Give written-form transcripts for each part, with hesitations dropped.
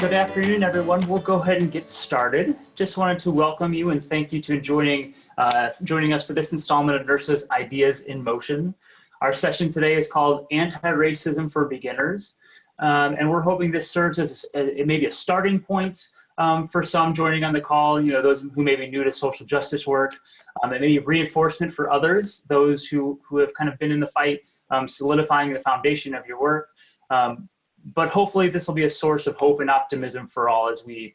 Good afternoon, everyone. We'll go ahead and get started. Just wanted to welcome you and thank you to joining us for this installment of NIRSA's Ideas in Motion. Our session today is called Anti-Racism for Beginners, and we're hoping this serves as maybe a starting point for some joining on the call, those who may be new to social justice work, and maybe reinforcement for others, those who have kind of been in the fight, solidifying the foundation of your work. But hopefully this will be a source of hope and optimism for all as we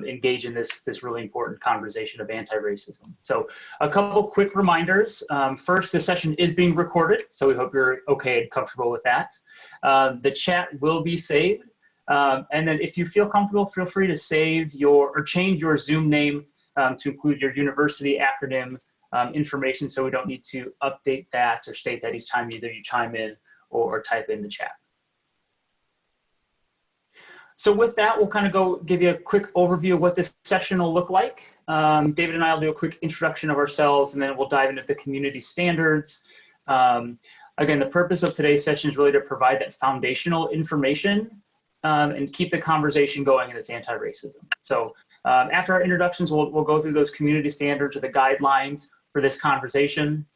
engage in this really important conversation of anti-racism. So a couple quick reminders. First, this session is being recorded, so we hope you're okay and comfortable with that. The chat will be saved. And then if you feel comfortable, feel free to save or change your Zoom name to include your university acronym information, so we don't need to update that or state that each time either you chime in or type in the chat. So with that, we'll kind of give you a quick overview of what this session will look like. David and I will do a quick introduction of ourselves, and then we'll dive into the community standards. Again, the purpose of today's session is really to provide that foundational information and keep the conversation going in this anti-racism. So after our introductions, we'll go through those community standards or the guidelines for this conversation.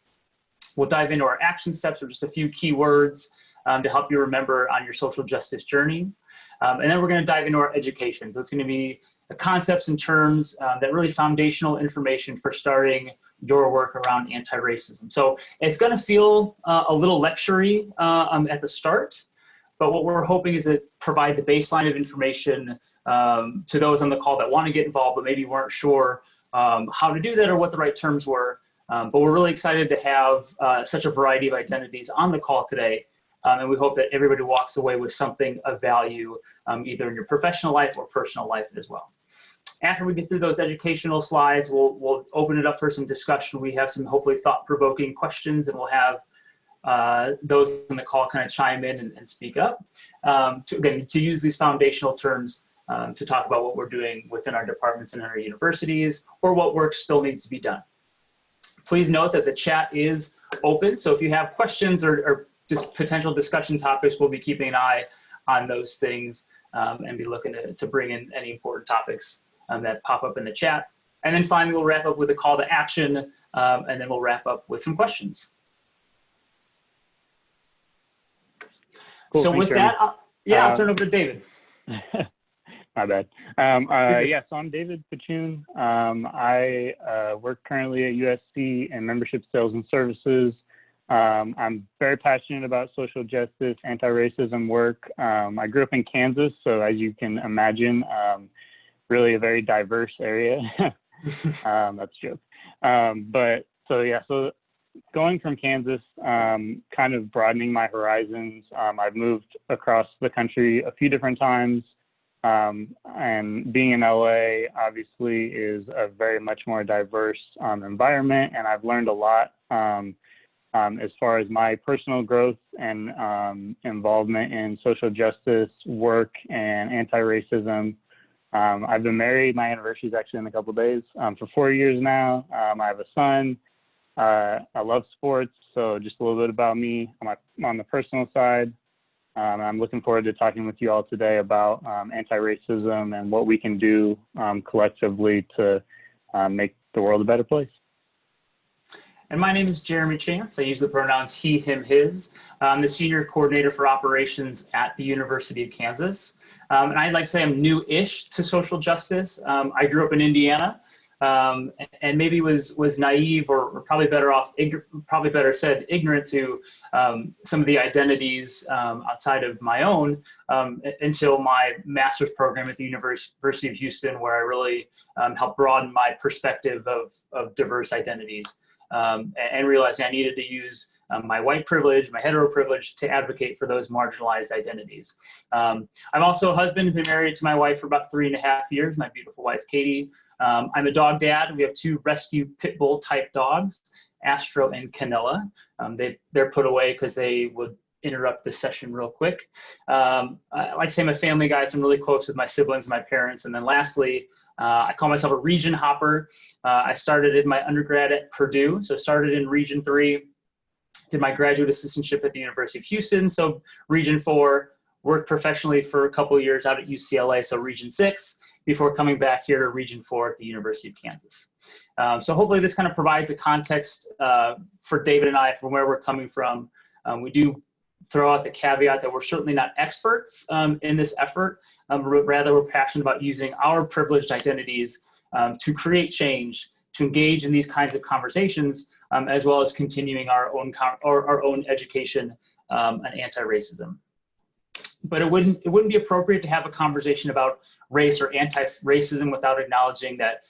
We'll dive into our action steps or just a few key words to help you remember on your social justice journey. And then we're going to dive into our education. So it's going to be the concepts and terms that really foundational information for starting your work around anti-racism. So it's going to feel a little lecture-y at the start, but what we're hoping is to provide the baseline of information to those on the call that want to get involved, but maybe weren't sure how to do that or what the right terms were. But we're really excited to have such a variety of identities on the call today. And we hope that everybody walks away with something of value, either in your professional life or personal life as well. After we get through those educational slides, we'll open it up for some discussion. We have some hopefully thought-provoking questions, and we'll have those on the call kind of chime in and speak up to use these foundational terms to talk about what we're doing within our departments and our universities, or what work still needs to be done. Please note that the chat is open, so if you have questions or just potential discussion topics, we'll be keeping an eye on those things and be looking to bring in any important topics that pop up in the chat. And then finally, we'll wrap up with a call to action, and then we'll wrap up with some questions. Cool, so with that, I'll turn over to David. My bad. So I'm David Podschun. I work currently at USC in membership sales and services. I'm very passionate about social justice, anti-racism work. I grew up in Kansas, so as you can imagine, really a very diverse area. That's a joke. So going from Kansas, kind of broadening my horizons. I've moved across the country a few different times, and being in LA obviously is a very much more diverse environment, and I've learned a lot as far as my personal growth and involvement in social justice work and anti-racism. I've been married. My anniversary is actually in a couple of days, for 4 years now. I have a son. I love sports, so just a little bit about me on the personal side. I'm looking forward to talking with you all today about anti-racism and what we can do collectively to make the world a better place. And my name is Jeremy Chance. I use the pronouns he, him, his. I'm the Senior Coordinator for Operations at the University of Kansas. And I'd like to say I'm new-ish to social justice. I grew up in Indiana and maybe was naive or probably better said ignorant to some of the identities outside of my own until my master's program at the University of Houston, where I really helped broaden my perspective of diverse identities. And realizing I needed to use my white privilege, my hetero privilege, to advocate for those marginalized identities. I'm also a husband, been married to my wife for about 3.5 years, my beautiful wife, Katie. I'm a dog dad. We have 2 rescue pit bull type dogs, Astro and Canella. They're put away because they would interrupt the session real quick. I like to say I'm a family guy, so I'm really close with my siblings and my parents. And then lastly, I call myself a region hopper. I started in my undergrad at Purdue, so started in Region 3, did my graduate assistantship at the University of Houston, so Region 4, worked professionally for a couple of years out at UCLA, so Region 6, before coming back here to Region 4 at the University of Kansas. So hopefully this kind of provides a context for David and I from where we're coming from. We do throw out the caveat that we're certainly not experts in this effort. Rather, we're passionate about using our privileged identities to create change, to engage in these kinds of conversations, as well as continuing our own education on anti-racism. But it wouldn't be appropriate to have a conversation about race or anti-racism without acknowledging that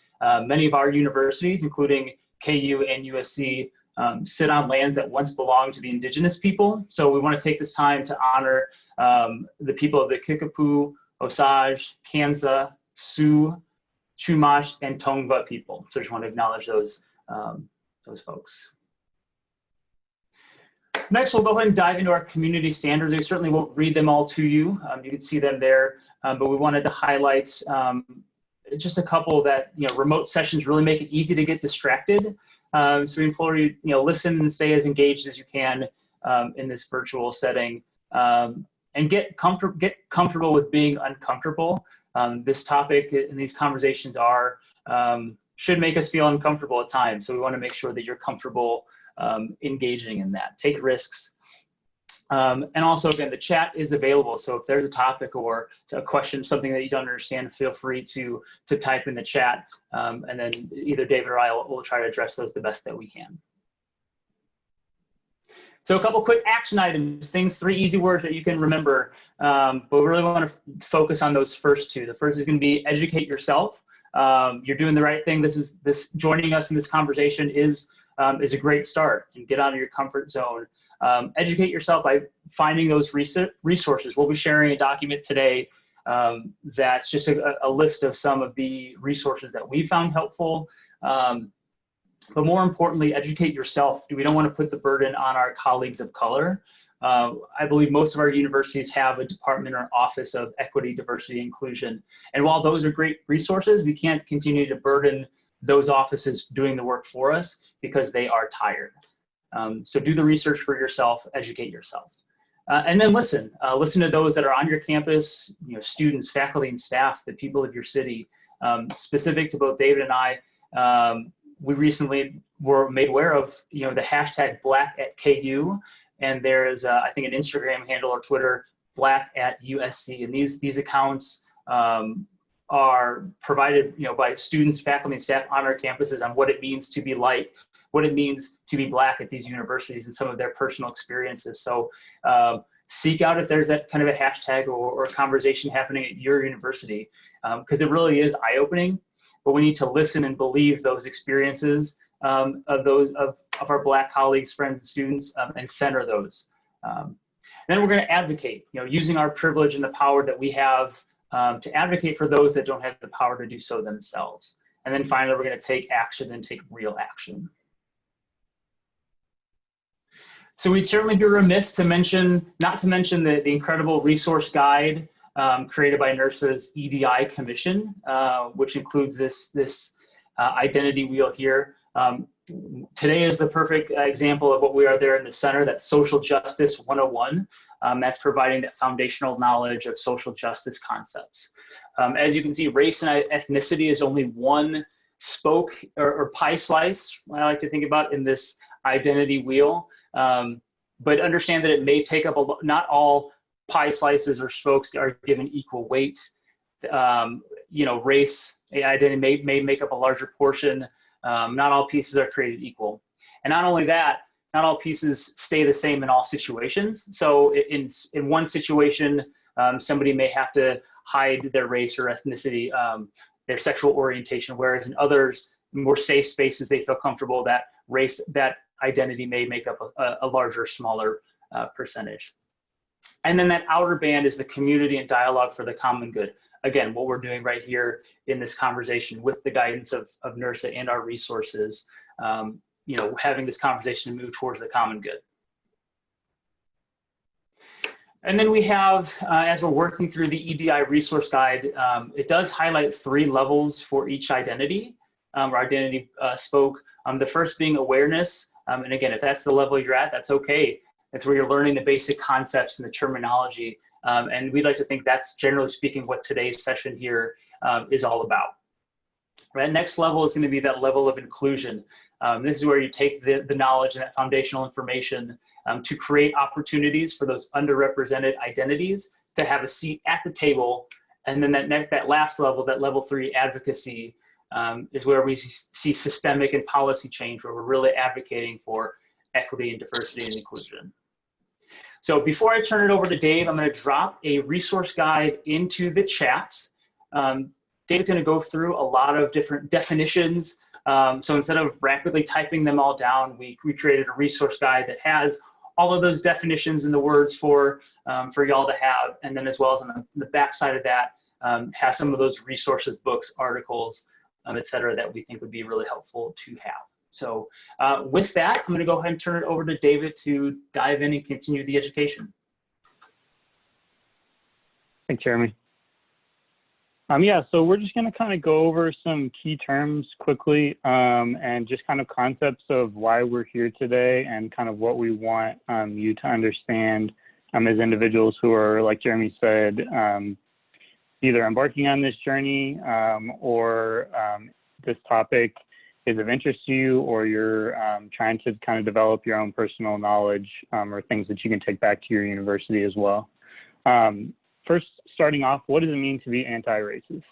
many of our universities, including KU and USC, sit on lands that once belonged to the indigenous people. So we want to take this time to honor the people of the Kickapoo, Osage, Kansa, Sioux, Chumash, and Tongva people. So I just want to acknowledge those folks. Next, we'll go ahead and dive into our community standards. We certainly won't read them all to you. You can see them there, but we wanted to highlight just a couple that, remote sessions really make it easy to get distracted. So we implore you, listen and stay as engaged as you can in this virtual setting, and get comfortable with being uncomfortable. This topic and these conversations should make us feel uncomfortable at times. So we want to make sure that you're comfortable engaging in that. Take risks. And also, again, the chat is available. So if there's a topic or a question, something that you don't understand, feel free to type in the chat. And then either David or I will try to address those the best that we can. So a couple quick action items, three easy words that you can remember, but we really want to focus on those first two. The first is going to be educate yourself. You're doing the right thing. Joining us in this conversation is a great start, and get out of your comfort zone. Educate yourself by finding those resources. We'll be sharing a document today that's just a list of some of the resources that we found helpful. But more importantly, educate yourself. We don't want to put the burden on our colleagues of color. I believe most of our universities have a department or office of equity, diversity, inclusion. And while those are great resources, we can't continue to burden those offices doing the work for us because they are tired. So do the research for yourself, educate yourself. And then listen to those that are on your campus, students, faculty, and staff, the people of your city. Specific to both David and I, we recently were made aware of, the hashtag #BlackAtKU, and there is, I think, an Instagram handle or Twitter, #BlackAtUSC, and these accounts are provided, by students, faculty, and staff on our campuses on what it means to be what it means to be Black at these universities and some of their personal experiences. So seek out if there's that kind of a hashtag or a conversation happening at your university, because it really is eye-opening. But we need to listen and believe those experiences of our Black colleagues, friends, and students, and center those. Then we're going to advocate, using our privilege and the power that we have to advocate for those that don't have the power to do so themselves. And then finally, we're going to take action and take real action. So we'd certainly be remiss not to mention the incredible resource guide created by NIRSA's EDI Commission, which includes this identity wheel here. Today is the perfect example of what we are there in the center, that Social Justice 101. That's providing that foundational knowledge of social justice concepts. As you can see, race and ethnicity is only one spoke or pie slice, I like to think about, in this identity wheel. But understand that it may take up not all pie slices or spokes are given equal weight. Race, identity may make up a larger portion. Not all pieces are created equal. And not only that, not all pieces stay the same in all situations. So in one situation, somebody may have to hide their race or ethnicity, their sexual orientation, whereas in others, more safe spaces, they feel comfortable that that identity may make up a larger, smaller percentage. And then that outer band is the community and dialogue for the common good. Again, what we're doing right here in this conversation with the guidance of NIRSA and our resources, having this conversation to move towards the common good. And then we have, as we're working through the EDI resource guide, it does highlight 3 levels for each identity, or identity spoke. The first being awareness. And again, if that's the level you're at, that's okay. That's where you're learning the basic concepts and the terminology. And we'd like to think that's generally speaking what today's session here is all about. That next level is going to be that level of inclusion. This is where you take the knowledge and that foundational information to create opportunities for those underrepresented identities to have a seat at the table. And then that last level, that level 3 advocacy, is where we see systemic and policy change, where we're really advocating for equity and diversity and inclusion. So before I turn it over to Dave, I'm going to drop a resource guide into the chat. David's going to go through a lot of different definitions. So instead of rapidly typing them all down, we created a resource guide that has all of those definitions and the words for y'all to have. And then as well as on the back side of that, has some of those resources, books, articles, et cetera, that we think would be really helpful to have. So with that, I'm going to go ahead and turn it over to David to dive in and continue the education. Thanks, Jeremy. Yeah, so we're just going to kind of go over some key terms quickly and just kind of concepts of why we're here today and kind of what we want you to understand as individuals who are, like Jeremy said, either embarking on this journey or this topic is of interest to you, or you're trying to kind of develop your own personal knowledge or things that you can take back to your university as well. First, starting off, what does it mean to be anti-racist?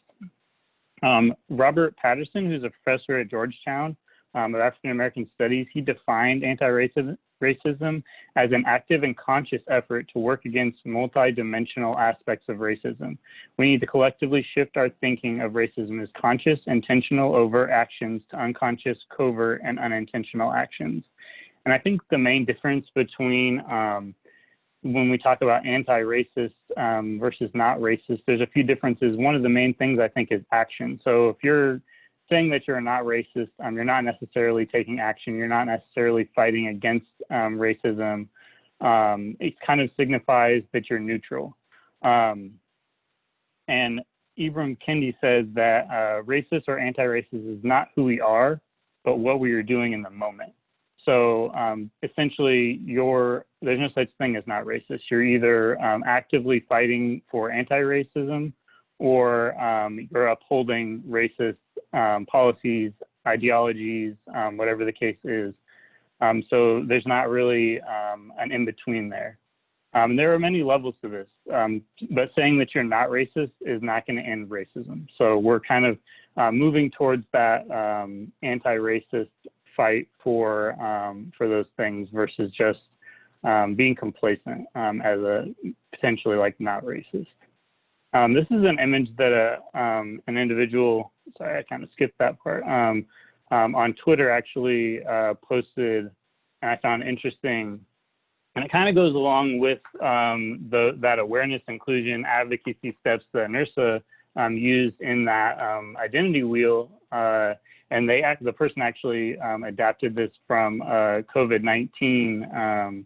Robert Patterson, who's a professor at Georgetown of African American Studies, he defined anti-racism as an active and conscious effort to work against multidimensional aspects of racism. We need to collectively shift our thinking of racism as conscious, intentional, overt actions to unconscious, covert, and unintentional actions. And I think the main difference between when we talk about anti-racist versus not racist, there's a few differences. One of the main things I think is action. So if you're saying that you're not racist, you're not necessarily taking action, you're not necessarily fighting against racism. It kind of signifies that you're neutral. And Ibram Kendi says that racist or anti-racist is not who we are, but what we are doing in the moment. So essentially, there's no such thing as not racist. You're either actively fighting for anti-racism or you're upholding racist policies, ideologies, whatever the case is. So there's not really an in-between there. There are many levels to this, but saying that you're not racist is not going to end racism. So we're kind of moving towards that anti-racist fight for those things versus just being complacent as a potentially like not racist. This is an image that an individual, sorry, I kind of skipped that part, on Twitter actually posted, and I found interesting. And it kind of goes along with that awareness, inclusion, advocacy steps that NIRSA used in that identity wheel. And the person actually adapted this from a COVID-19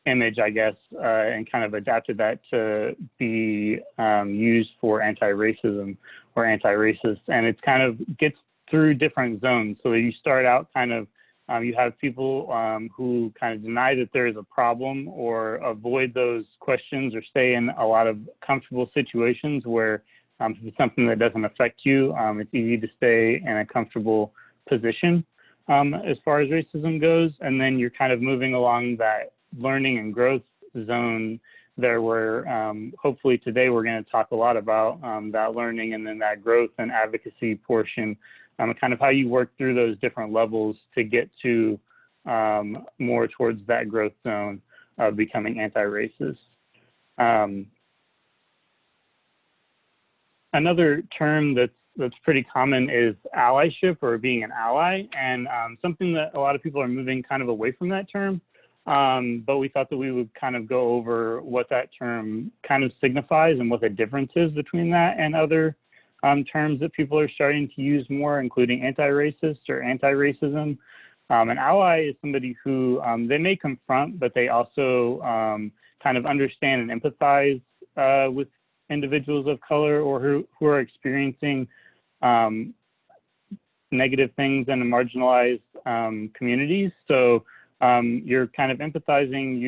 image, I guess, and kind of adapted that to be used for anti-racism or anti-racist. And it's kind of gets through different zones. So you start out kind of, you have people who kind of deny that there is a problem or avoid those questions or stay in a lot of comfortable situations where if it's something that doesn't affect you, it's easy to stay in a comfortable position as far as racism goes. And then you're kind of moving along that learning and growth zone there where hopefully today we're going to talk a lot about that learning and then that growth and advocacy portion, kind of how you work through those different levels to get to more towards that growth zone of becoming anti-racist. Another term that's pretty common is allyship or being an ally, and something that a lot of people are moving kind of away from that term. But we thought that we would kind of go over what that term kind of signifies and what the difference is between that and other terms that people are starting to use more, including anti-racist or anti-racism. An ally is somebody who they may confront, but they also kind of understand and empathize with individuals of color or who are experiencing negative things in marginalized communities. So you're kind of empathizing,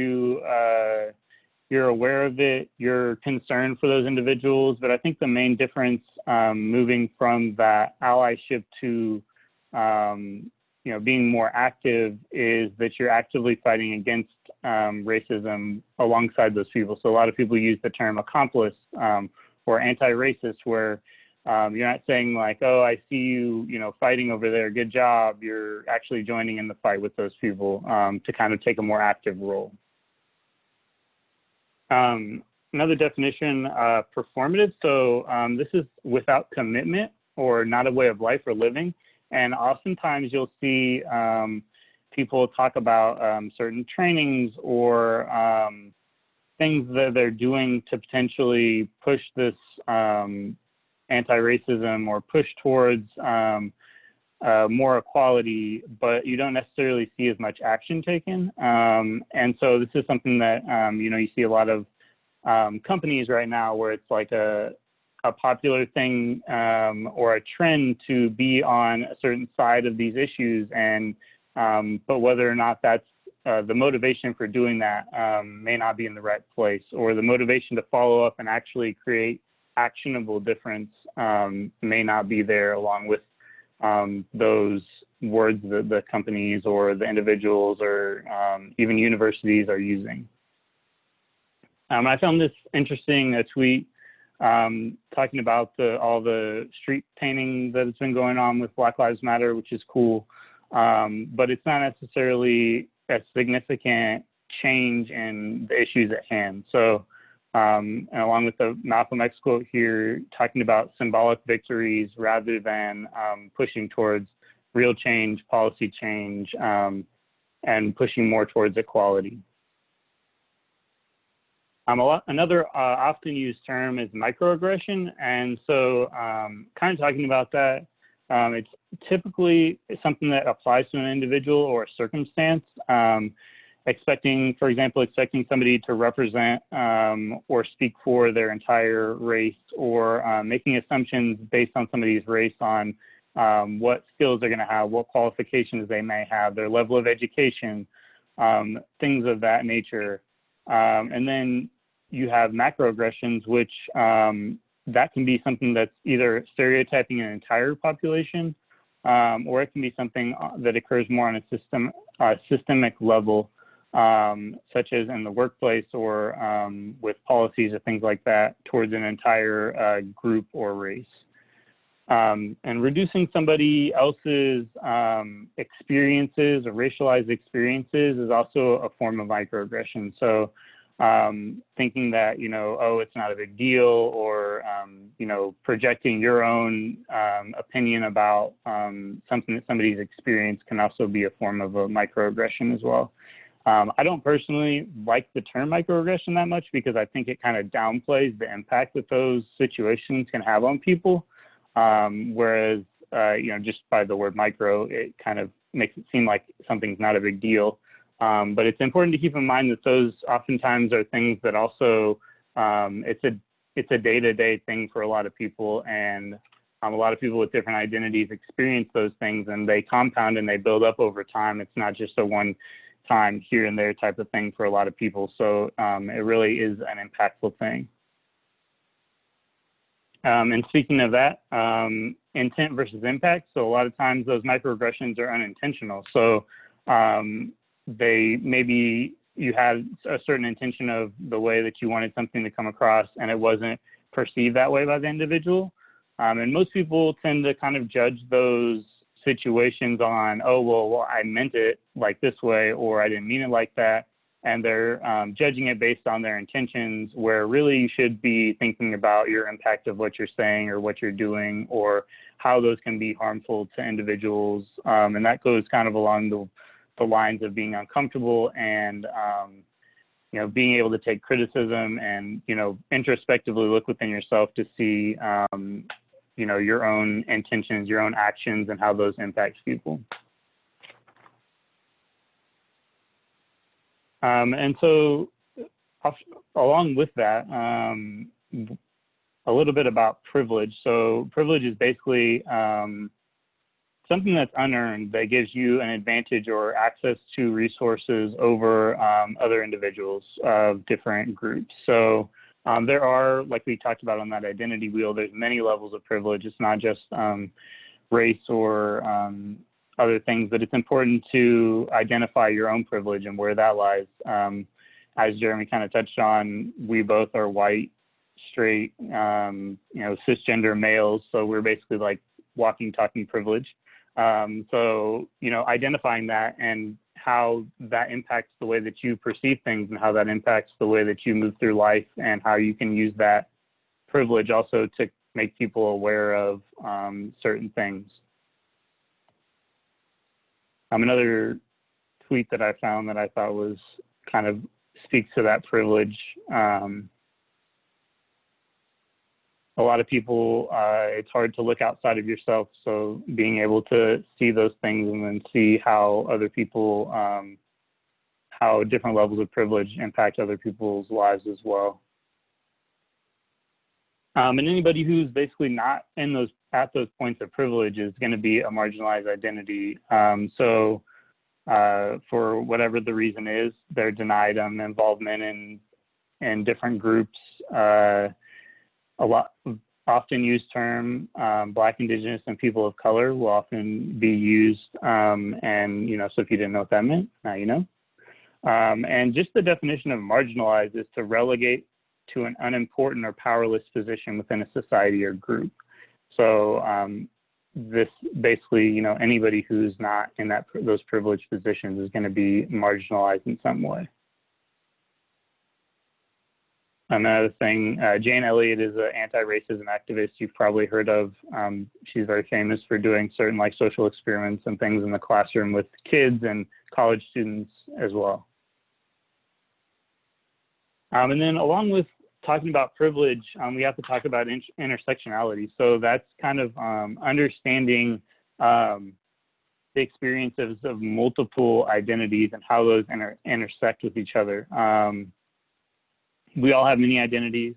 you're aware of it, you're concerned for those individuals. But I think the main difference moving from that allyship to being more active is that you're actively fighting against racism alongside those people. So a lot of people use the term accomplice or anti-racist, where you're not saying like, oh, I see you, fighting over there, good job. You're actually joining in the fight with those people to kind of take a more active role. Another definition, performative. So this is without commitment or not a way of life or living. And oftentimes you'll see people talk about certain trainings or things that they're doing to potentially push this anti-racism or push towards more equality, but you don't necessarily see as much action taken. And so this is something that, you see a lot of companies right now where it's like a popular thing or a trend to be on a certain side of these issues. And but whether or not that's the motivation for doing that may not be in the right place, or the motivation to follow up and actually create actionable difference may not be there, along with those words that the companies or the individuals or even universities are using. I found this interesting, a tweet talking about all the street painting that has been going on with Black Lives Matter, which is cool, but it's not necessarily a significant change in the issues at hand. So, and along with the Malcolm X quote here, talking about symbolic victories rather than pushing towards real change, policy change, and pushing more towards equality. Another often used term is microaggression. And so kind of talking about that, it's typically something that applies to an individual or a circumstance, for example, expecting somebody to represent or speak for their entire race, or making assumptions based on somebody's race on what skills they're going to have, what qualifications they may have, their level of education, things of that nature. And then you have macroaggressions, which that can be something that's either stereotyping an entire population, or it can be something that occurs more on a systemic level, such as in the workplace or with policies or things like that towards an entire group or race. And reducing somebody else's experiences or racialized experiences is also a form of microaggression. So thinking that, oh, it's not a big deal, or, projecting your own opinion about something that somebody's experienced can also be a form of a microaggression as well. I don't personally like the term microaggression that much, because I think it kind of downplays the impact that those situations can have on people. Whereas, just by the word micro, it kind of makes it seem like something's not a big deal. But it's important to keep in mind that those oftentimes are things that also, it's a day-to-day thing for a lot of people, and a lot of people with different identities experience those things, and they compound and they build up over time. It's not just a one-time here and there type of thing for a lot of people. So it really is an impactful thing. And speaking of that, intent versus impact. So a lot of times those microaggressions are unintentional. So maybe you had a certain intention of the way that you wanted something to come across, and it wasn't perceived that way by the individual. And most people tend to kind of judge those situations on, oh, well, I meant it like this way, or I didn't mean it like that. And they're judging it based on their intentions, where really you should be thinking about your impact of what you're saying or what you're doing, or how those can be harmful to individuals. And that goes kind of along the lines of being uncomfortable and, being able to take criticism and, introspectively look within yourself to see, your own intentions, your own actions, and how those impact people. And so along with that, a little bit about privilege. So privilege is basically, it's something that's unearned that gives you an advantage or access to resources over other individuals of different groups. So there are, like we talked about on that identity wheel, there's many levels of privilege. It's not just race or other things, but it's important to identify your own privilege and where that lies. As Jeremy kind of touched on, we both are white, straight, cisgender males. So we're basically like walking, talking privilege. So, identifying that and how that impacts the way that you perceive things and how that impacts the way that you move through life and how you can use that privilege also to make people aware of certain things. Another tweet that I found that I thought was kind of speaks to that privilege. A lot of people, it's hard to look outside of yourself. So being able to see those things and then see how other people, how different levels of privilege impact other people's lives as well. And anybody who's basically not in at those points of privilege is going to be a marginalized identity. So for whatever the reason is, they're denied involvement in different groups. A lot often used term, Black, Indigenous, and people of color will often be used. And, so if you didn't know what that meant, now you know. And just the definition of marginalized is to relegate to an unimportant or powerless position within a society or group. So this basically, anybody who's not in those privileged positions is going to be marginalized in some way. Another thing, Jane Elliott is an anti-racism activist you've probably heard of. She's very famous for doing certain social experiments and things in the classroom with kids and college students as well. And then along with talking about privilege, we have to talk about intersectionality. So that's kind of understanding the experiences of multiple identities and how those intersect with each other. We all have many identities.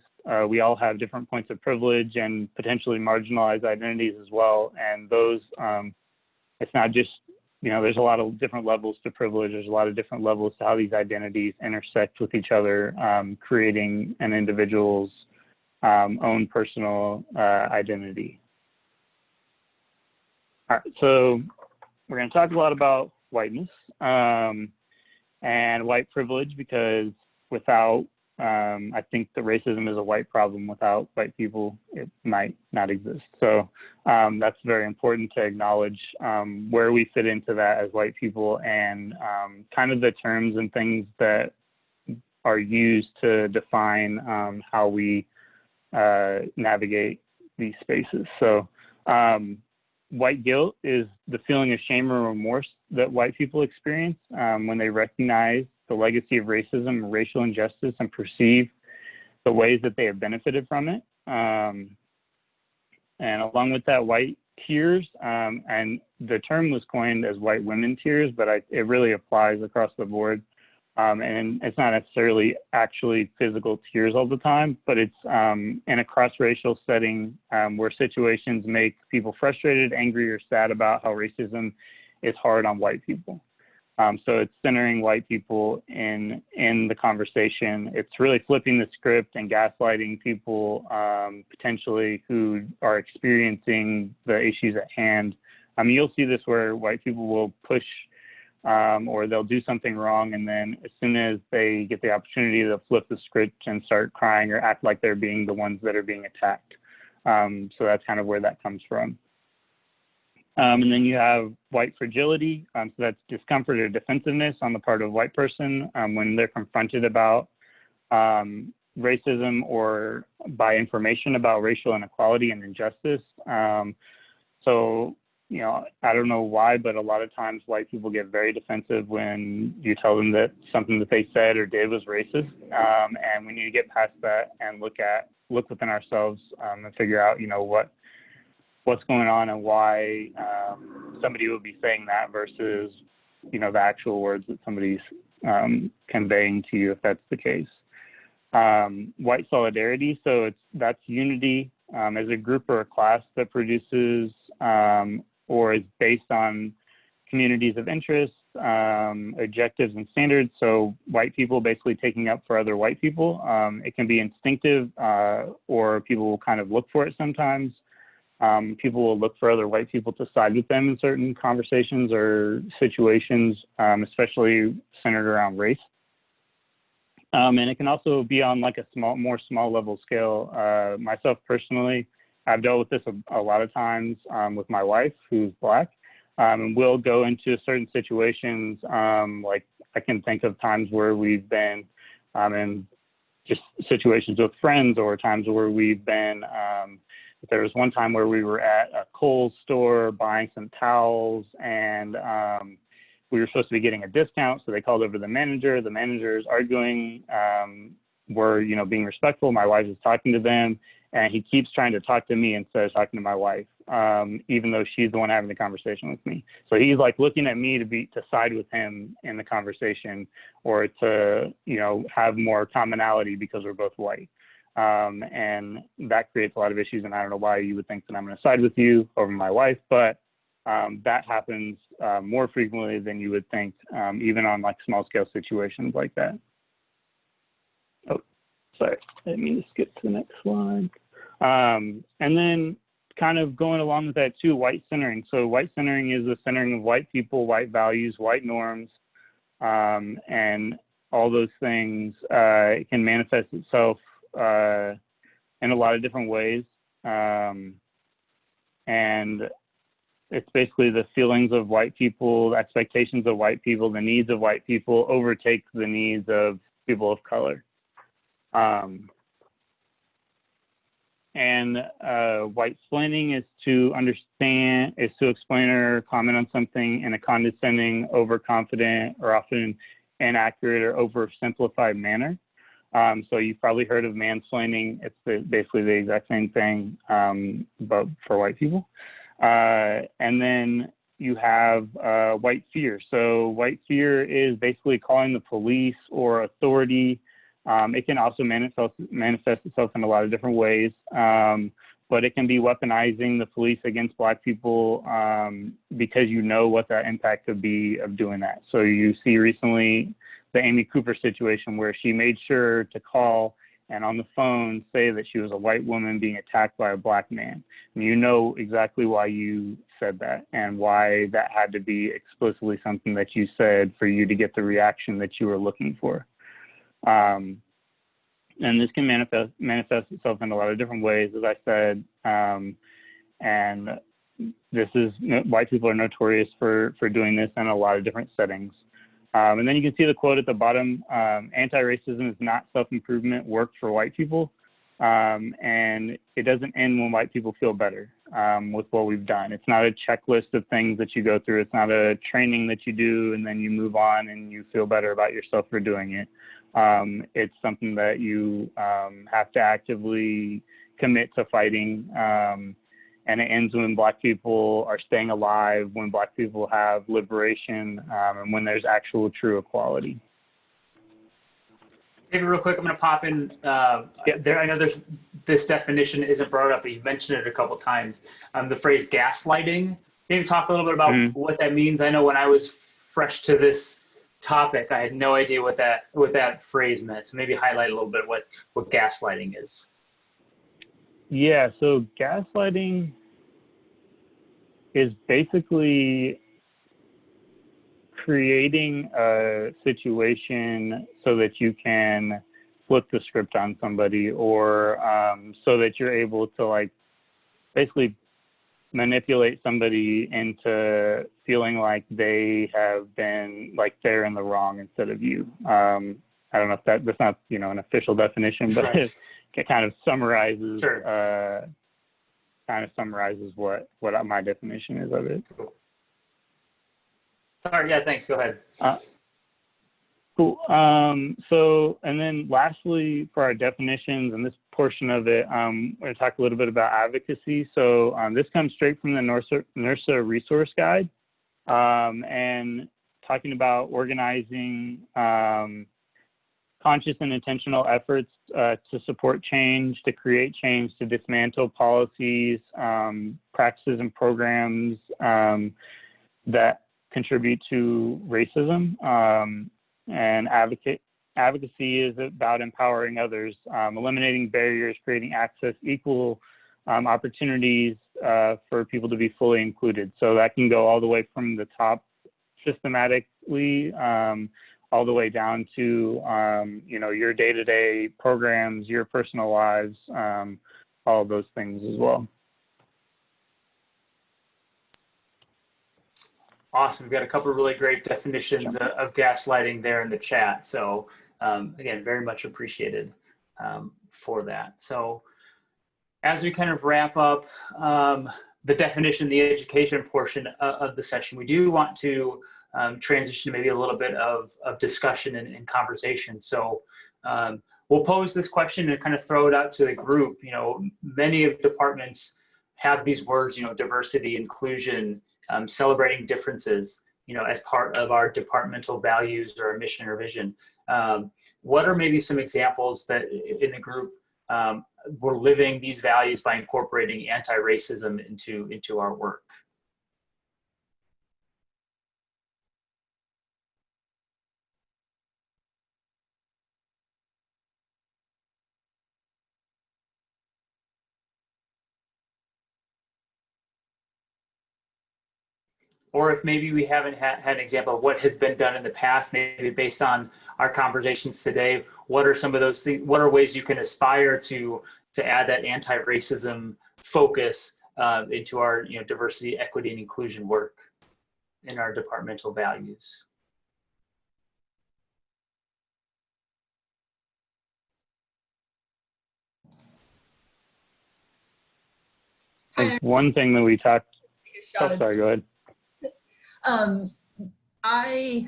We all have different points of privilege and potentially marginalized identities as well. And those, it's not just, there's a lot of different levels to privilege. There's a lot of different levels to how these identities intersect with each other, creating an individual's own personal identity. All right, so we're going to talk a lot about whiteness and white privilege, because without I think that racism is a white problem. Without white people, it might not exist. So that's very important to acknowledge where we fit into that as white people, and kind of the terms and things that are used to define how we navigate these spaces. So white guilt is the feeling of shame or remorse that white people experience when they recognize the legacy of racism and racial injustice and perceive the ways that they have benefited from it. And along with that, white tears, and the term was coined as white women tears, but it really applies across the board. And it's not necessarily actually physical tears all the time, but it's in a cross-racial setting where situations make people frustrated, angry, or sad about how racism is hard on white people. So it's centering white people in the conversation. It's really flipping the script and gaslighting people potentially who are experiencing the issues at hand. You'll see this where white people will push or they'll do something wrong, and then as soon as they get the opportunity to flip the script and start crying or act like they're being the ones that are being attacked. So that's kind of where that comes from. And then you have white fragility. So that's discomfort or defensiveness on the part of a white person when they're confronted about racism or by information about racial inequality and injustice. So, I don't know why, but a lot of times white people get very defensive when you tell them that something that they said or did was racist. And we need to get past that and look within ourselves and figure out, what's going on and why somebody would be saying that versus, the actual words that somebody's conveying to you, if that's the case. White solidarity, so that's unity as a group or a class that produces or is based on communities of interest, objectives, and standards. So white people basically taking up for other white people. It can be instinctive, or people will kind of look for it sometimes. People will look for other white people to side with them in certain conversations or situations, especially centered around race. And it can also be on like a more small level scale. Myself personally, I've dealt with this a lot of times with my wife, who's Black. And we'll go into certain situations, like I can think of times where we've been in just situations with friends, or times where we've been, there was one time where we were at a Kohl's store buying some towels, and we were supposed to be getting a discount, so they called over the manager. The manager's arguing, we're, you know, being respectful. My wife is talking to them, and he keeps trying to talk to me instead of talking to my wife, even though she's the one having the conversation with me. So he's like looking at me to side with him in the conversation, or to, you know, have more commonality because we're both white. And that creates a lot of issues, and I don't know why you would think that I'm going to side with you over my wife, but that happens more frequently than you would think, even on like small scale situations like that. Oh, sorry, I didn't mean to skip to the next slide. And then kind of going along with that too, white centering. So white centering is the centering of white people, white values, white norms, and all those things. It can manifest itself in a lot of different ways. And it's basically the feelings of white people, the expectations of white people, the needs of white people overtake the needs of people of color. And white-splaining is to understand, is to explain or comment on something in a condescending, overconfident, or often inaccurate or oversimplified manner. So you've probably heard of mansplaining. It's basically the exact same thing, but for white people. And then you have white fear. So white fear is basically calling the police or authority. It can also manifest itself in a lot of different ways, but it can be weaponizing the police against Black people because you know what the impact could be of doing that. So you see recently the Amy Cooper situation, where she made sure to call and on the phone say that she was a white woman being attacked by a Black man. And you know exactly why you said that, and why that had to be explicitly something that you said for you to get the reaction that you were looking for. And this can manifest itself in a lot of different ways, as I said. And this is, white people are notorious for doing this in a lot of different settings. And then you can see the quote at the bottom: anti-racism is not self-improvement work for white people. And it doesn't end when white people feel better with what we've done. It's not a checklist of things that you go through. It's not a training that you do and then you move on and you feel better about yourself for doing it. It's something that you have to actively commit to fighting. And it ends when Black people are staying alive, when Black people have liberation, and when there's actual true equality. Maybe real quick, I'm going to pop in there. I know this definition isn't brought up, but you've mentioned it a couple times. The phrase gaslighting. Maybe talk a little bit about what that means. I know when I was fresh to this topic, I had no idea what that phrase meant. So maybe highlight a little bit what gaslighting is. Yeah, so gaslighting is basically creating a situation so that you can flip the script on somebody, or so that you're able to like basically manipulate somebody into feeling like they have been, like, they're in the wrong instead of you. I don't know if that's not, you know, an official definition, but right. It kind of summarizes, sure. What my definition is of it. Cool. Sorry, yeah, thanks. Go ahead. Cool. So, and then lastly, for our definitions and this portion of it, I'm going to talk a little bit about advocacy. So this comes straight from the NIRSA resource guide, and talking about organizing, conscious and intentional efforts to support change, to create change, to dismantle policies, practices, and programs that contribute to racism. And advocacy is about empowering others, eliminating barriers, creating access, equal opportunities for people to be fully included. So that can go all the way from the top systematically, all the way down to you know, your day-to-day programs, your personal lives, all of those things as well. Awesome. We've got a couple of really great definitions of gaslighting there in the chat. So again, very much appreciated for that. So as we kind of wrap up the definition, the education portion of the session, we do want to transition to maybe a little bit of discussion and conversation. So we'll pose this question and kind of throw it out to the group. You know, many of departments have these words, you know, diversity, inclusion, celebrating differences, you know, as part of our departmental values or our mission or vision. What are maybe some examples that in the group we're living these values by incorporating anti-racism into our work? Or if maybe we haven't had an example of what has been done in the past, maybe based on our conversations today, what are some of those things, what are ways you can aspire to add that anti-racism focus into our, you know, diversity, equity, and inclusion work in our departmental values? Like one thing that we talked, oh, sorry, go ahead. I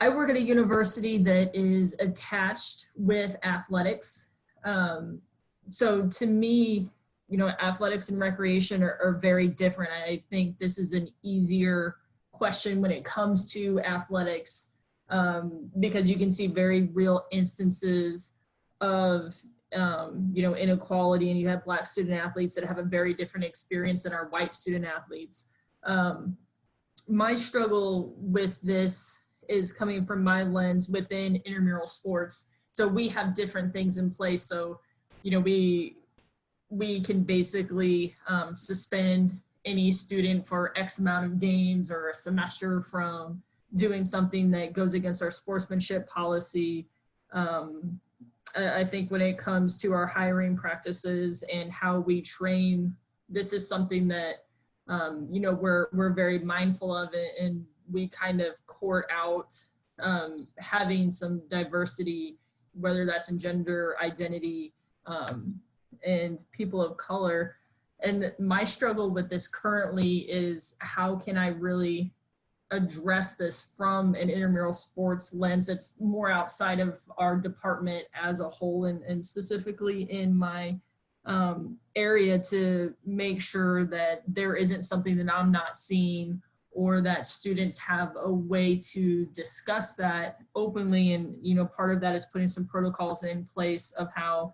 work at a university that is attached with athletics. So to me, you know, athletics and recreation are very different. I think this is an easier question when it comes to athletics, because you can see very real instances of you know, inequality, and you have Black student athletes that have a very different experience than our white student athletes. My struggle with this is coming from my lens within intramural sports. So we have different things in place. So, you know, we can basically suspend any student for X amount of games or a semester from doing something that goes against our sportsmanship policy. I think when it comes to our hiring practices and how we train, this is something that you know, we're very mindful of it, and we kind of court out having some diversity, whether that's in gender identity and people of color. And my struggle with this currently is how can I really address this from an intramural sports lens that's more outside of our department as a whole, and specifically in my area, to make sure that there isn't something that I'm not seeing, or that students have a way to discuss that openly. And, you know, part of that is putting some protocols in place of how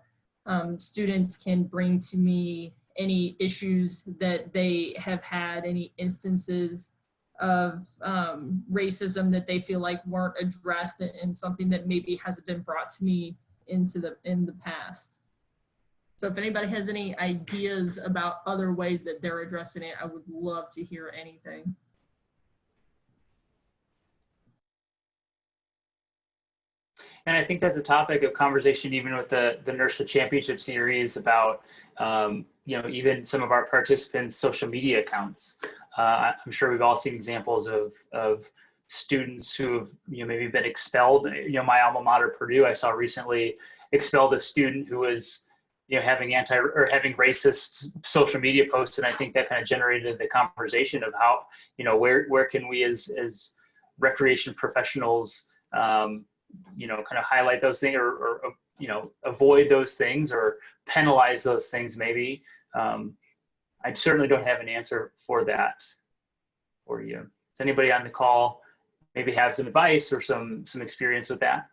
students can bring to me any issues that they have had, any instances of racism that they feel like weren't addressed, and something that maybe hasn't been brought to me in the past. So if anybody has any ideas about other ways that they're addressing it, I would love to hear anything. And I think that's a topic of conversation even with the NIRSA Championship Series about, you know, even some of our participants' social media accounts. I'm sure we've all seen examples of students who have, you know, maybe been expelled. You know, my alma mater, Purdue, I saw recently expelled a student who was, you know, having having racist social media posts, and I think that kind of generated the conversation of how, you know, where can we as recreation professionals, you know, kind of highlight those things, or you know, avoid those things or penalize those things maybe. I certainly don't have an answer for that for you. Does anybody on the call maybe have some advice or some experience with that?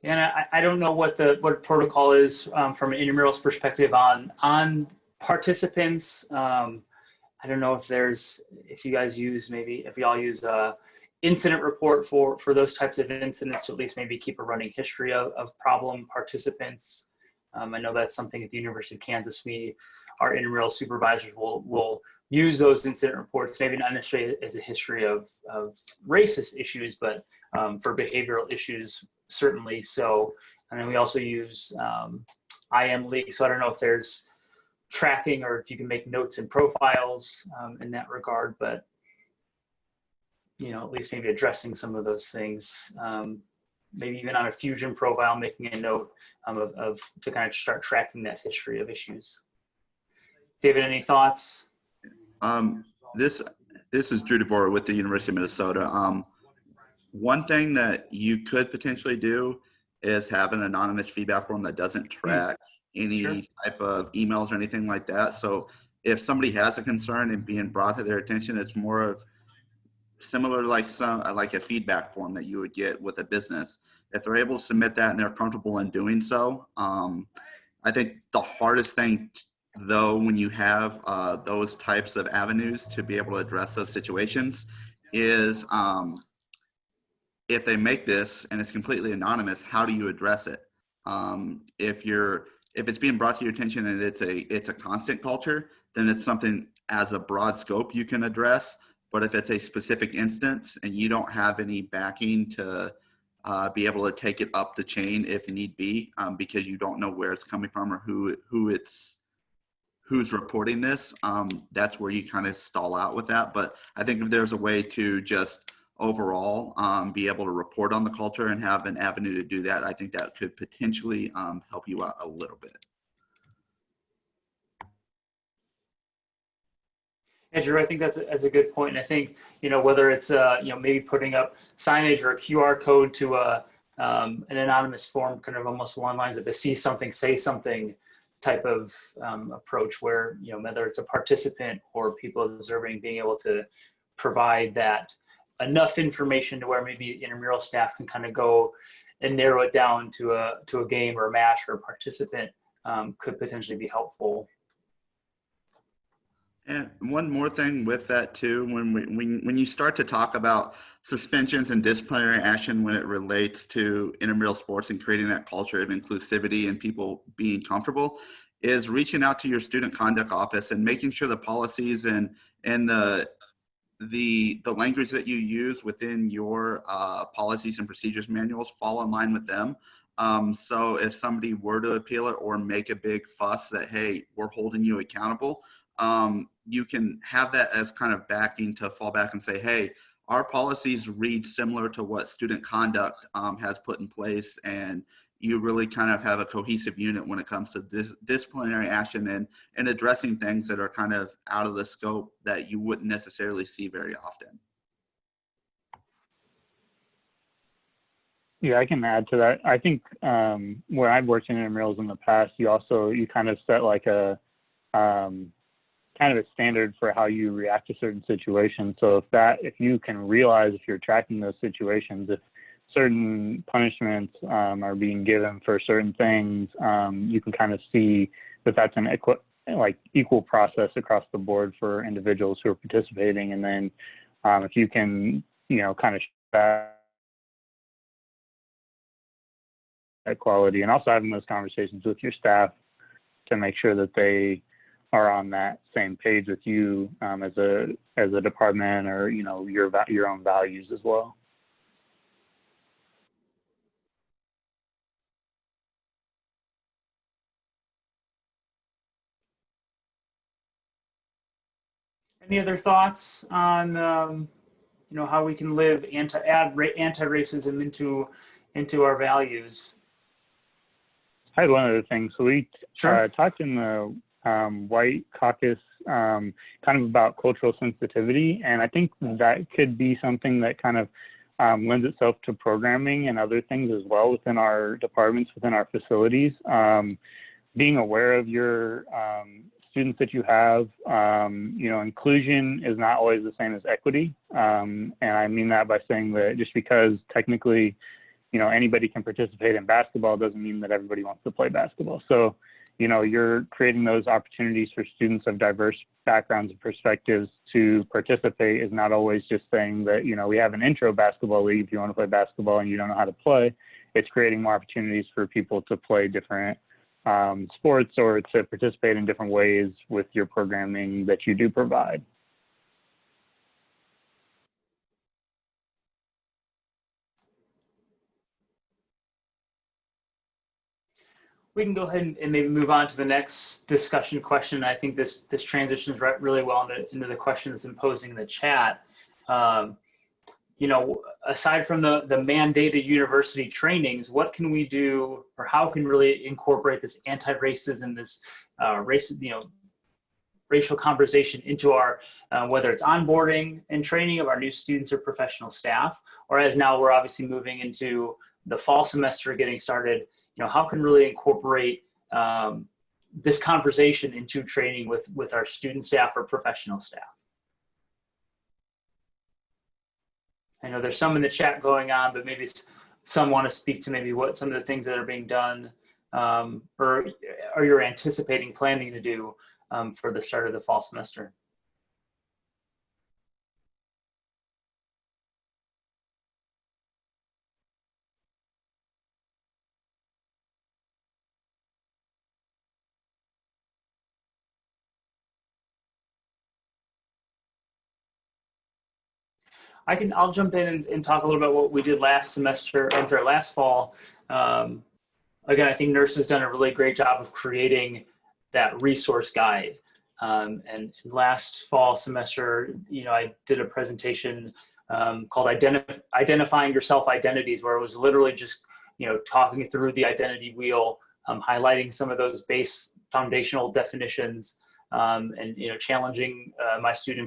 And I don't know what protocol is from an intramurals perspective on participants. I don't know if you guys use, maybe if y'all use a incident report for those types of incidents to at least maybe keep a running history of problem participants. I know that's something at the University of Kansas. Our intramural supervisors will use those incident reports, maybe not necessarily as a history of racist issues, but for behavioral issues, certainly. So, and then we also use IM League. So I don't know if there's tracking or if you can make notes and profiles in that regard, but at least maybe addressing some of those things. Maybe even on a Fusion profile, making a note of to kind of start tracking that history of issues. David, any thoughts? This is Drew DeVore with the University of Minnesota. One thing that you could potentially do is have an anonymous feedback form that doesn't track any type of emails or anything like that. So if somebody has a concern and being brought to their attention, it's more of similar like a feedback form that you would get with a business. If they're able to submit that and they're comfortable in doing so, I think the hardest thing though, when you have those types of avenues to be able to address those situations is if they make this and it's completely anonymous, how do you address it? If it's being brought to your attention and it's a constant culture, then it's something as a broad scope you can address. But if it's a specific instance and you don't have any backing to be able to take it up the chain if need be, because you don't know where it's coming from or who's reporting this, that's where you kind of stall out with that. But I think if there's a way to just overall be able to report on the culture and have an avenue to do that, I think that could potentially help you out a little bit. Yeah, Drew, I think that's a good point. And I think, whether it's, maybe putting up signage or a QR code to an anonymous form, kind of almost along the lines of a see something, say something type of approach where, whether it's a participant or people observing, being able to provide that enough information to where maybe intramural staff can kind of go and narrow it down to a game or a match or a participant could potentially be helpful. And one more thing with that too, when you start to talk about suspensions and disciplinary action when it relates to intramural sports and creating that culture of inclusivity and people being comfortable, is reaching out to your student conduct office and making sure the policies and the language that you use within your policies and procedures manuals fall in line with them. So if somebody were to appeal it or make a big fuss that, hey, we're holding you accountable, you can have that as kind of backing to fall back and say, hey, our policies read similar to what student conduct has put in place, and you really kind of have a cohesive unit when it comes to disciplinary action and addressing things that are kind of out of the scope that you wouldn't necessarily see very often. Yeah, I can add to that. I think where I've worked in intramurals in the past, you kind of set like a kind of a standard for how you react to certain situations. So if you can realize, if you're tracking those situations, if certain punishments are being given for certain things, you can kind of see that that's an equal process across the board for individuals who are participating. And then if you can, kind of show that quality, and also having those conversations with your staff to make sure that they are on that same page with you as a department, or your own values as well. Any other thoughts on how we can live add anti-racism into our values? I had one other thing. So we talked in the White Caucus kind of about cultural sensitivity, and I think that could be something that kind of lends itself to programming and other things as well within our departments, within our facilities. Being aware of your students that you have, inclusion is not always the same as equity. And I mean that by saying that just because technically, anybody can participate in basketball doesn't mean that everybody wants to play basketball. So, you're creating those opportunities for students of diverse backgrounds and perspectives to participate is not always just saying that, we have an intro basketball league if you want to play basketball and you don't know how to play. It's creating more opportunities for people to play different sports or to participate in different ways with your programming that you do provide. We can go ahead and maybe move on to the next discussion question. I think this transitions really well into the question that's imposing in the chat. Aside from the mandated university trainings, what can we do, or how can really incorporate this anti-racism, this racial conversation into our, whether it's onboarding and training of our new students or professional staff, or as now we're obviously moving into the fall semester getting started, how can really incorporate this conversation into training with our student staff or professional staff? I know there's some in the chat going on, but maybe some want to speak to maybe what some of the things that are being done or you're anticipating planning to do for the start of the fall semester. I'll jump in and talk a little bit about what we did last semester, last fall. Again, I think NIRSA has done a really great job of creating that resource guide. And last fall semester, I did a presentation called Identifying Your Self-Identities, where it was literally just, talking through the identity wheel, highlighting some of those base foundational definitions, and, challenging our student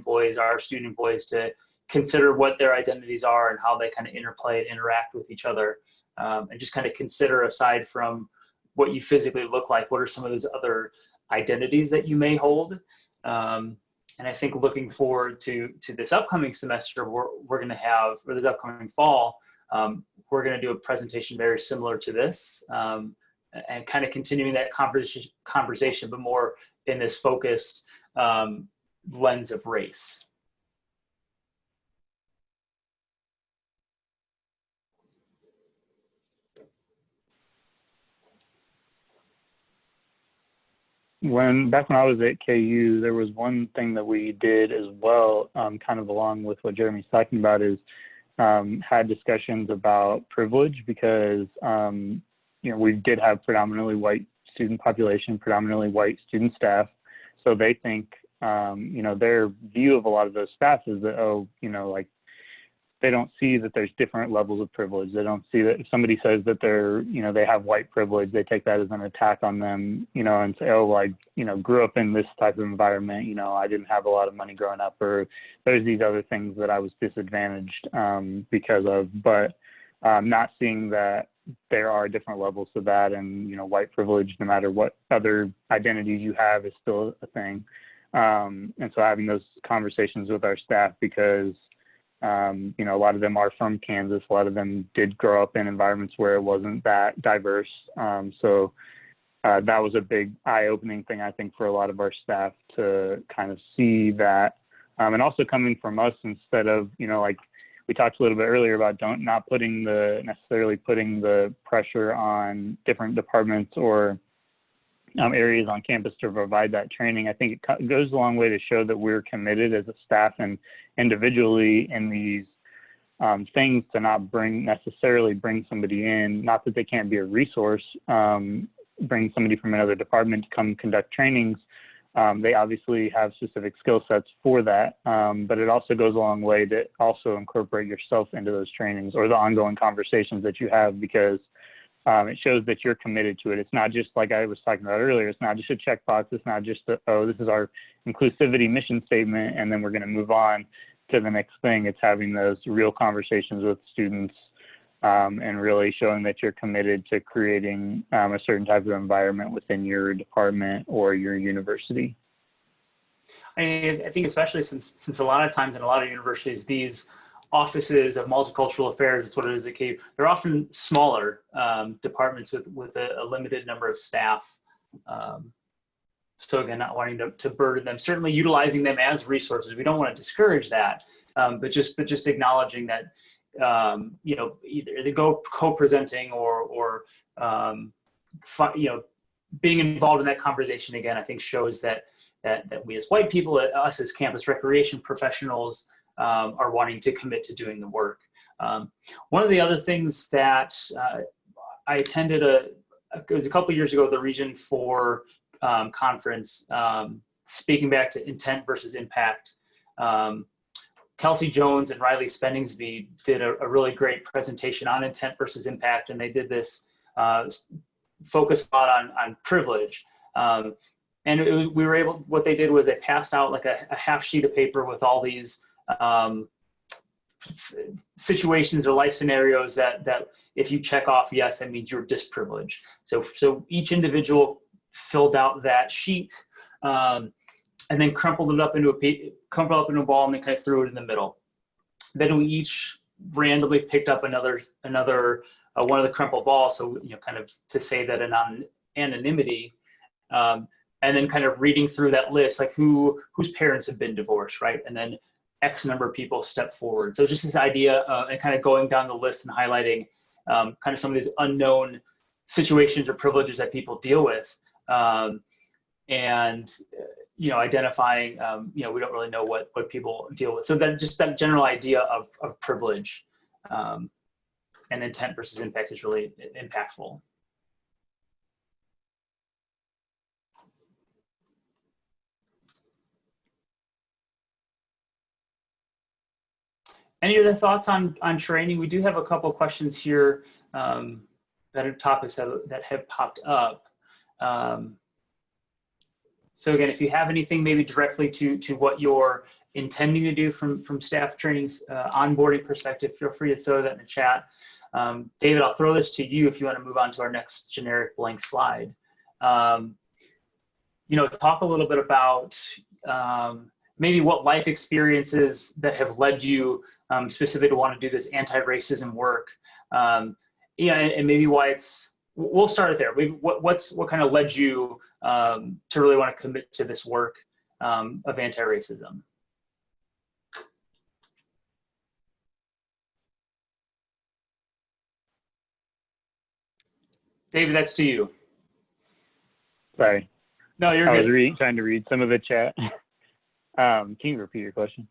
employees to consider what their identities are and how they kind of interplay and interact with each other. And just kind of consider, aside from what you physically look like, what are some of those other identities that you may hold. And I think looking forward to this upcoming semester, we're going to have, or this upcoming fall, we're going to do a presentation very similar to this, and kind of continuing that conversation, but more in this focused lens of race. Back when I was at KU, there was one thing that we did as well, kind of along with what Jeremy's talking about, is had discussions about privilege, because we did have predominantly white student population, predominantly white student staff. So they think, their view of a lot of those staff is that, they don't see that there's different levels of privilege. They don't see that if somebody says that they're, they have white privilege, they take that as an attack on them, and say, oh, well, I, grew up in this type of environment, I didn't have a lot of money growing up, or there's these other things that I was disadvantaged because of, but not seeing that there are different levels to that, and, white privilege, no matter what other identities you have, is still a thing. And so having those conversations with our staff, because a lot of them are from Kansas. A lot of them did grow up in environments where it wasn't that diverse. So that was a big eye-opening thing, I think, for a lot of our staff to kind of see that. And also coming from us, instead of, like we talked a little bit earlier about not necessarily putting the pressure on different departments or areas on campus to provide that training. I think it goes a long way to show that we're committed as a staff and individually in these things, to not necessarily bring somebody in, not that they can't be a resource, bring somebody from another department to come conduct trainings. They obviously have specific skill sets for that, but it also goes a long way to also incorporate yourself into those trainings or the ongoing conversations that you have, because it shows that you're committed to it. It's not just, like I was talking about earlier, it's not just a checkbox. It's not just this is our inclusivity mission statement, and then we're going to move on to the next thing. It's having those real conversations with students and really showing that you're committed to creating a certain type of environment within your department or your university. I think especially since a lot of times in a lot of universities, these offices of multicultural affairs, that's what it is at KU. They're often smaller departments with a limited number of staff. So again, not wanting to burden them, certainly utilizing them as resources. We don't want to discourage that, but just acknowledging that, you know, either they go co-presenting or you know, being involved in that conversation again, I think shows that we as white people, us as campus recreation professionals, are wanting to commit to doing the work. One of the other things that I attended it was a couple years ago, the Region 4 conference, speaking back to intent versus impact. Kelsey Jones and Riley Spenningsby did a really great presentation on intent versus impact, and they did this focus a lot on privilege. And we were able, what they did was they passed out like a half sheet of paper with all these situations or life scenarios that if you check off yes, that means you're disprivileged. So each individual filled out that sheet and then crumpled it up into a ball and then kind of threw it in the middle. Then we each randomly picked up another one of the crumpled balls, so you know, kind of to say that anonymity, and then kind of reading through that list, like whose parents have been divorced, right? And then X number of people step forward. So just this idea and kind of going down the list and highlighting kind of some of these unknown situations or privileges that people deal with, and you know, identifying, you know, we don't really know what people deal with. So then just that general idea of privilege and intent versus impact is really impactful. Any other thoughts on training? We do have a couple of questions here that are topics that have popped up. So again, if you have anything maybe directly to what you're intending to do from staff training's onboarding perspective, feel free to throw that in the chat. David, I'll throw this to you if you want to move on to our next generic blank slide. You know, talk a little bit about maybe what life experiences that have led you specifically to want to do this anti-racism work. Yeah, and maybe why it's, we'll start it there. What kind of led you to really want to commit to this work of anti-racism? David, that's to you. Sorry. No, you're good. I was trying to read some of the chat. Can you repeat your question?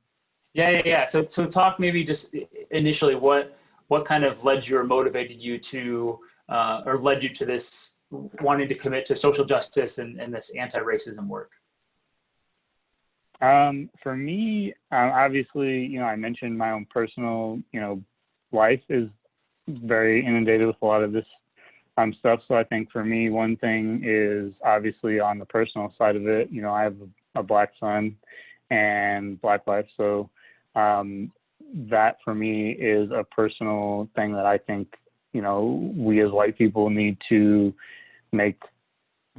Yeah. So talk maybe just initially what kind of led you or motivated you to, or led you to this wanting to commit to social justice and this anti-racism work? For me, obviously, you know, I mentioned my own personal, you know, life is very inundated with a lot of this stuff. So I think for me, one thing is obviously on the personal side of it, you know, I have a Black son and Black wife. So that for me is a personal thing that I think, you know, we as white people need to make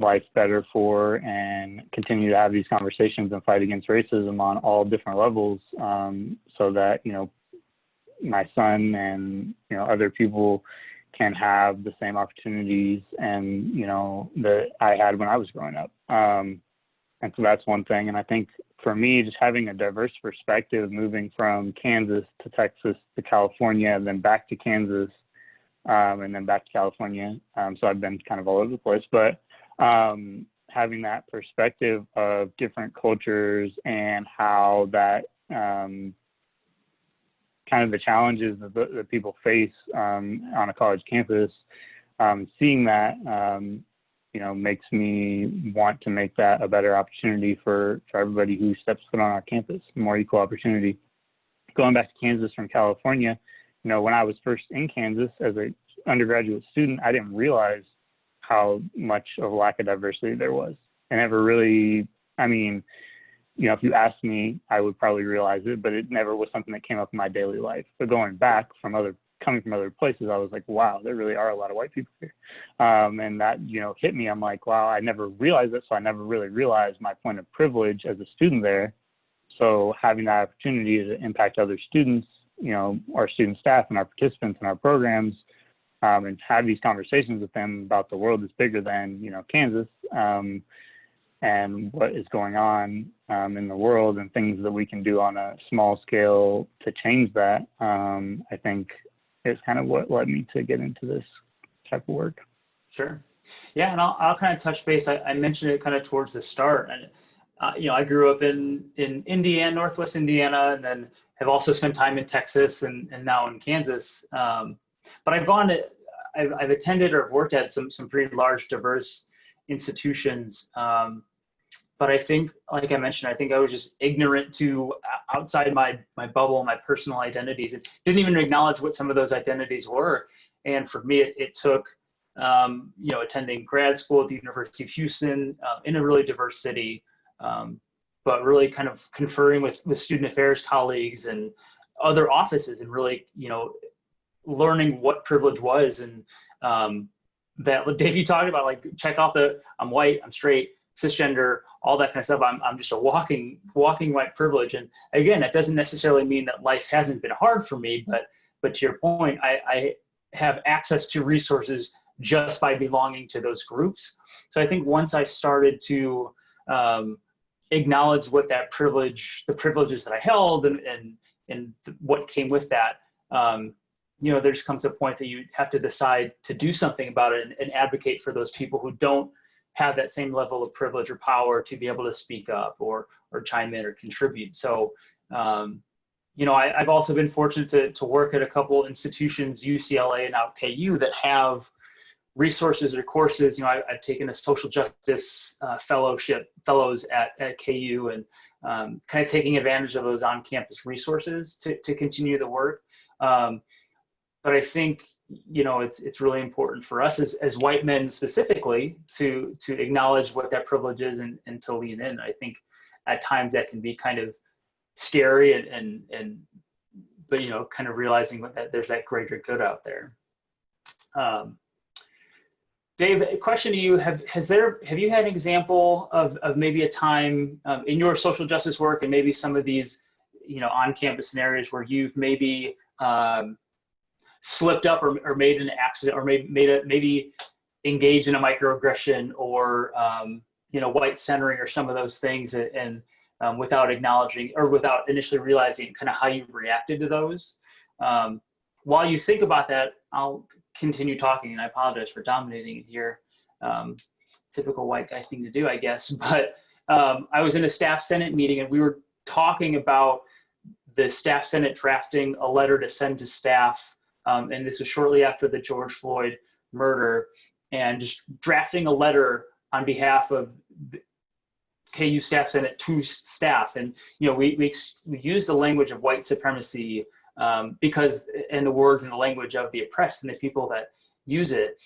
life better for and continue to have these conversations and fight against racism on all different levels, so that, you know, my son and, you know, other people can have the same opportunities and, you know, that I had when I was growing up. And so that's one thing. And I think for me, just having a diverse perspective, moving from Kansas to Texas to California, and then back to Kansas, and then back to California. So I've been kind of all over the place, but having that perspective of different cultures and how that kind of the challenges that people face on a college campus, seeing that, you know, makes me want to make that a better opportunity for everybody who steps foot on our campus, more equal opportunity. Going back to Kansas from California, you know, when I was first in Kansas as an undergraduate student, I didn't realize how much of a lack of diversity there was. I never really, I mean, you know, if you asked me, I would probably realize it, but it never was something that came up in my daily life. But going back coming from other places, I was like, wow, there really are a lot of white people here. And that, you know, hit me. I'm like, wow, I never realized it. So I never really realized my point of privilege as a student there. So having that opportunity to impact other students our student staff and our participants in our programs, and have these conversations with them about the world is bigger than, Kansas, and what is going on in the world and things that we can do on a small scale to change that, I think is kind of what led me to get into this type of work. Sure. Yeah, and I'll kind of touch base. I mentioned it kind of towards the start, and I grew up in Indiana, Northwest Indiana, and then have also spent time in Texas and now in Kansas. But I've attended or worked at some pretty large, diverse institutions. But I think, like I mentioned, I think I was just ignorant to outside my bubble, my personal identities. It didn't even acknowledge what some of those identities were. And for me, it took, attending grad school at the University of Houston in a really diverse city, but really kind of conferring with student affairs colleagues and other offices, and really, learning what privilege was. And that Dave, you talked about, like, check off I'm white, I'm straight, cisgender, all that kind of stuff. I'm just a walking white privilege. And again, that doesn't necessarily mean that life hasn't been hard for me, but to your point, I have access to resources just by belonging to those groups. So I think once I started to acknowledge what that privilege, the privileges that I held, and what came with that, there just comes a point that you have to decide to do something about it and advocate for those people who don't have that same level of privilege or power to be able to speak up or chime in or contribute. So, I've also been fortunate to work at a couple institutions, UCLA and now KU, that have resources or courses. I've taken a social justice fellows at KU, and kind of taking advantage of those on-campus resources to continue the work. But I think, it's really important for us as white men specifically to acknowledge what that privilege is and to lean in. I think at times that can be kind of scary but kind of realizing that there's that greater good out there. Dave, a question to you: Have you had an example of maybe a time in your social justice work and maybe some of these on-campus scenarios where you've maybe slipped up or made an accident, or maybe engaged in a microaggression, or white centering, or some of those things, and without acknowledging or without initially realizing kind of how you reacted to those? While you think about that, I'll continue talking, and I apologize for dominating it here. Typical white guy thing to do, I guess. But I was in a staff senate meeting, and we were talking about the staff senate drafting a letter to send to staff. And this was shortly after the George Floyd murder, and just drafting a letter on behalf of the KU Staff Senate to staff. And, we use the language of white supremacy because, and the words and the language of the oppressed and the people that use it.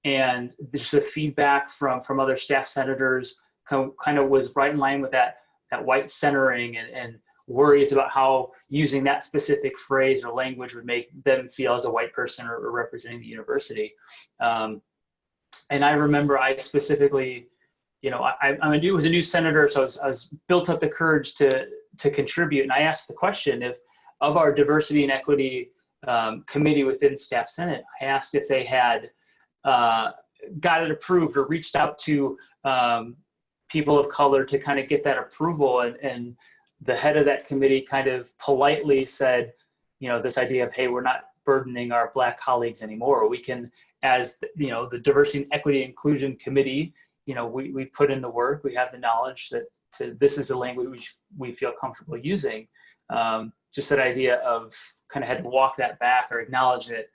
And there's the feedback from other staff senators kind of was right in line with that white centering and worries about how using that specific phrase or language would make them feel as a white person or representing the university. And I remember I specifically, I was a new senator, so I was built up the courage to contribute. And I asked the question, if of our diversity and equity committee within Staff Senate, I asked if they had got it approved or reached out to people of color to kind of get that approval. And the head of that committee kind of politely said, this idea of, hey, we're not burdening our Black colleagues anymore. We can, as the Diversity and Equity Inclusion Committee, we put in the work, we have the knowledge that this is the language we feel comfortable using. Just that idea of kind of had to walk that back or acknowledge that,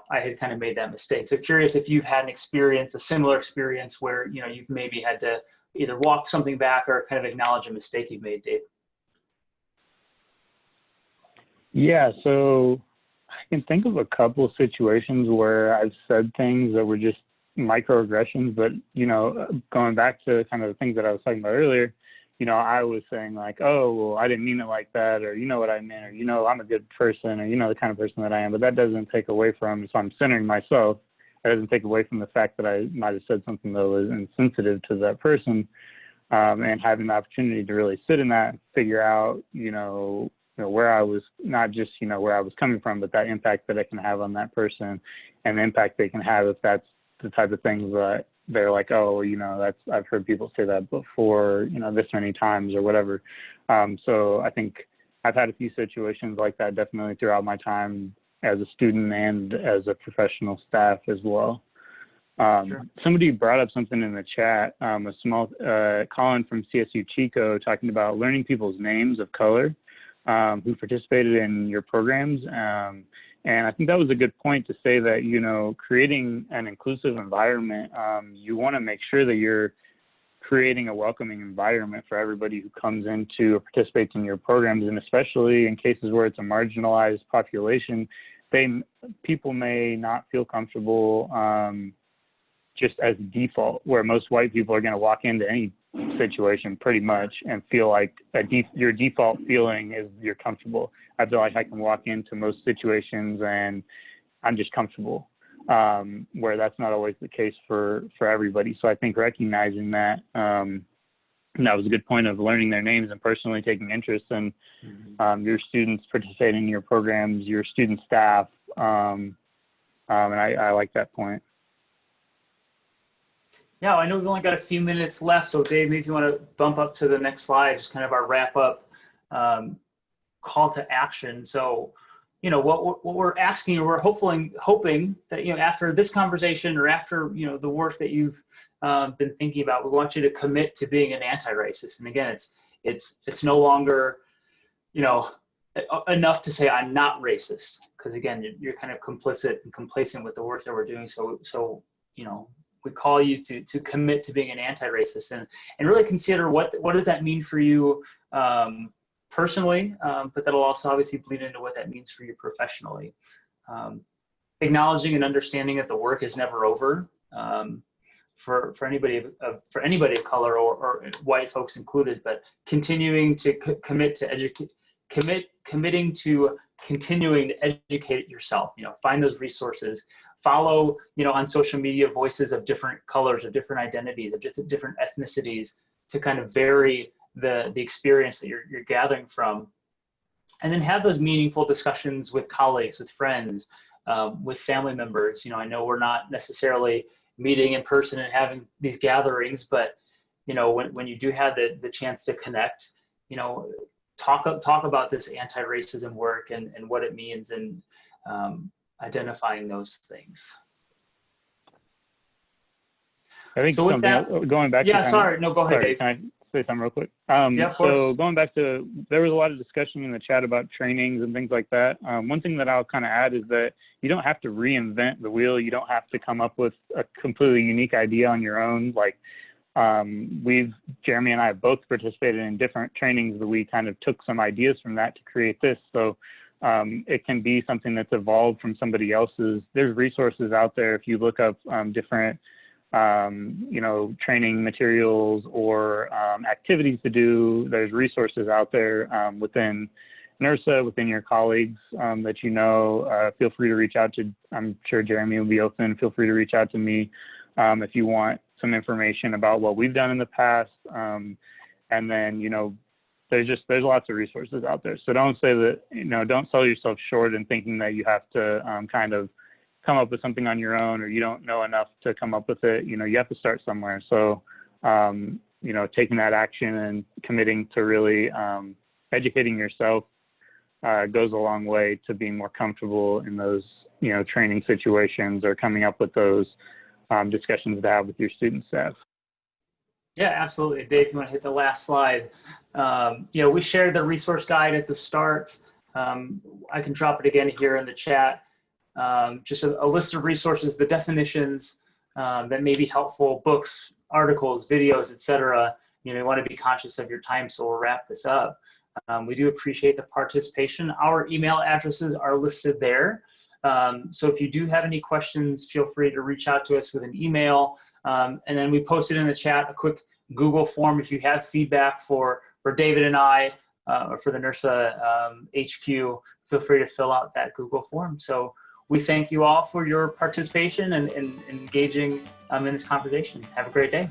I had kind of made that mistake. So curious if you've had an experience, a similar experience where, you've maybe had to either walk something back or kind of acknowledge a mistake you've made, Dave. Yeah, so I can think of a couple of situations where I've said things that were just microaggressions, but, going back to kind of the things that I was talking about earlier, I was saying like, oh, well, I didn't mean it like that, or what I meant, or, I'm a good person, or, the kind of person that I am, but that doesn't take away from, so I'm centering myself. That doesn't take away from the fact that I might have said something that was insensitive to that person, and having the opportunity to really sit in that, figure out, where I was, not just, where I was coming from, but that impact that it can have on that person, and the impact they can have if that's the type of things that they're like, oh, I've heard people say that before, this many times or whatever. So I think I've had a few situations like that definitely throughout my time as a student and as a professional staff as well. Sure. Somebody brought up something in the chat, Colin from CSU Chico, talking about learning people's names of color who participated in your programs. And I think that was a good point to say that, creating an inclusive environment, you want to make sure that you're creating a welcoming environment for everybody who comes into or participates in your programs. And especially in cases where it's a marginalized population, people may not feel comfortable just as default, where most white people are going to walk into any situation pretty much and feel like your default feeling is you're comfortable. I feel like I can walk into most situations and I'm just comfortable, where that's not always the case for everybody. So I think recognizing that, that was a good point of learning their names and personally taking interest in your students participating in your programs, your student staff, and I like that point. Yeah, I know we've only got a few minutes left, so Dave, maybe if you want to bump up to the next slide, just kind of our wrap up call to action. So, what we're asking, or we're hoping that, after this conversation or after, the work that you've been thinking about, we want you to commit to being an anti-racist. And again, it's no longer, enough to say I'm not racist, because again, you're kind of complicit and complacent with the work that we're doing. So we call you to commit to being an anti-racist and really consider what does that mean for you personally, but that'll also obviously bleed into what that means for you professionally. Acknowledging and understanding that the work is never over for anybody of color or white folks included, but continuing to committing to continuing to educate yourself. Find those resources. Follow, on social media, voices of different colors, of different identities, of different ethnicities, to kind of vary the experience that you're gathering from. And then have those meaningful discussions with colleagues, with friends, with family members. I know we're not necessarily meeting in person and having these gatherings, but when you do have the chance to connect, talk about this anti-racism work and what it means, and identifying those things. I think so with that, going back yeah, to sorry, no, go ahead, Dave. Can I say something real quick? Yeah, of course. So going back to, there was a lot of discussion in the chat about trainings and things like that. One thing that I'll kind of add is that you don't have to reinvent the wheel. You don't have to come up with a completely unique idea on your own. Like, Jeremy and I have both participated in different trainings that we kind of took some ideas from that to create this. So it can be something that's evolved from somebody else's. There's resources out there. If you look up different, training materials or activities to do, there's resources out there within NIRSA, within your colleagues that feel free to reach out to. I'm sure Jeremy will be open. Feel free to reach out to me if you want some information about what we've done in the past. And then, there's lots of resources out there. So don't say that, don't sell yourself short in thinking that you have to kind of come up with something on your own, or you don't know enough to come up with it. You have to start somewhere. So, taking that action and committing to really educating yourself goes a long way to being more comfortable in those, training situations, or coming up with those discussions to have with your student staff. Yeah, absolutely. Dave, you want to hit the last slide? We shared the resource guide at the start. I can drop it again here in the chat. Just a list of resources, the definitions that may be helpful, books, articles, videos, etc. You want to be conscious of your time, so we'll wrap this up. We do appreciate the participation. Our email addresses are listed there. So if you do have any questions, feel free to reach out to us with an email. And then we posted in the chat a quick Google form. If you have feedback for David and I, or for the NIRSA HQ, feel free to fill out that Google form. So we thank you all for your participation and engaging in this conversation. Have a great day.